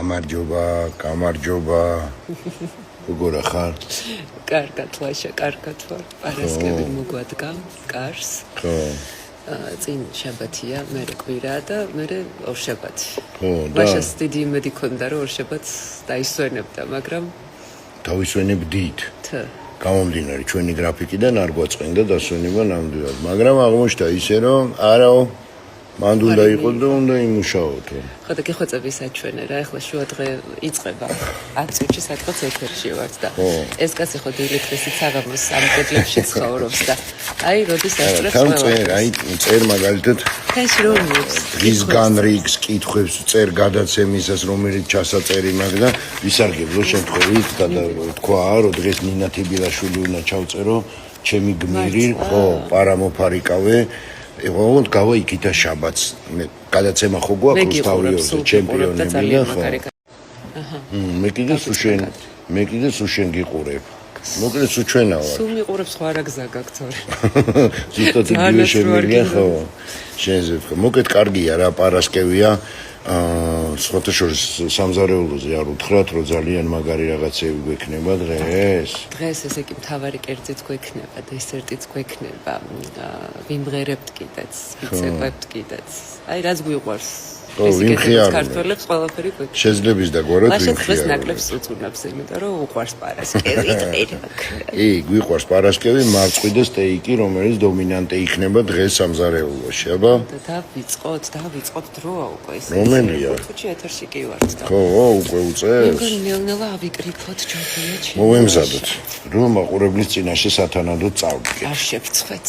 გამარჯობა. როგორ ახარ? კარგად ლაშა, კარგად ვარ. პარასკევი მოგვადგა კარს. ხო. წინ შაბათია, მერე კვირა და მერე ორშაბათი. ხო, და ლაშას დიდი იმედი ქონდა, რომ ორშაბათს დაისვენებდა, მაგრამ დავისვენებდით. თ. გამომდინარე ჩვენი გრაფიკიდან არ გვაწყენდა დასვენება ნამდვილად, მაგრამ აღმოჩნდა ისე, რომ არაო მანდ უნდა იყო და უნდა იმუშაოთო. ხო და გიხვეწები საჩვენე რა, ახლა შუადღე იწყება. 10 წუთში სადღაც ეთერში ვართ და ეს კაცი ხო დილიქრესით საღამოს ამ კედლებში ცხოვრობს და აი როდის ასწრებს თან წერ, აი წერ მაგალითად ეს რომის დღის განრიგს კითხვებს წერ გადაცემისას რომელიც ჩასაწერი მაგ და ვისარგებლო შემთხვევით თქვა რომ დღეს ნინა თიბილაშვილი უნდა ჩავწერო ჩემი გმირი ხო პარამოფარიკავე ეღონდ გავა იქითა შაბათს გადაცემა ხო გვაქვს რუსთავიორზე ჩემპიონები და ხო აჰა მე კიდე სულ შენ გიყურებ მოკლედ სულ ჩვენა ვარ სულ მიყურებს სხვა რა გზა გაქვს ორი ზუსტად იგივე შემიძლია ხო შენზე მოკლედ კარგია რა პარასკევია სხვათა შორის სამზარეულოზე არ უთხრათ რომ ძალიან მაგარი რაღაცები გვექნება დღეს ესე კი მთავარი კერძიც გვექნება დესერტიც გვექნება ვიმღერებთ კიდეც ვიცეკვებთ კიდეც აი რაც გვიყვარს ვიმხიარო ქართველებს ყველაფერი გვექნება შეძლებს და გვარად ვიმხიარო ლაშას ნაკლებს უწუნებს იმიტომ რომ უყვარს პარასკევი გვიყვარს პარასკევი მარწყვი და სტეიკი რომელიც დომინანტი იქნება დღეს სამზარეულოში აბა დავიწყოთ დროა უკვე ეს რომელია ხუთი ეთერში კი ვართ და ხო უკვე უწევს ნელ-ნელა ავიკრიფოთ ჯობია ჩემ მოვემზადოთ რომ მაყურებლის წინაშე სათანადოდ წავდგეთ არ შევწხვეთ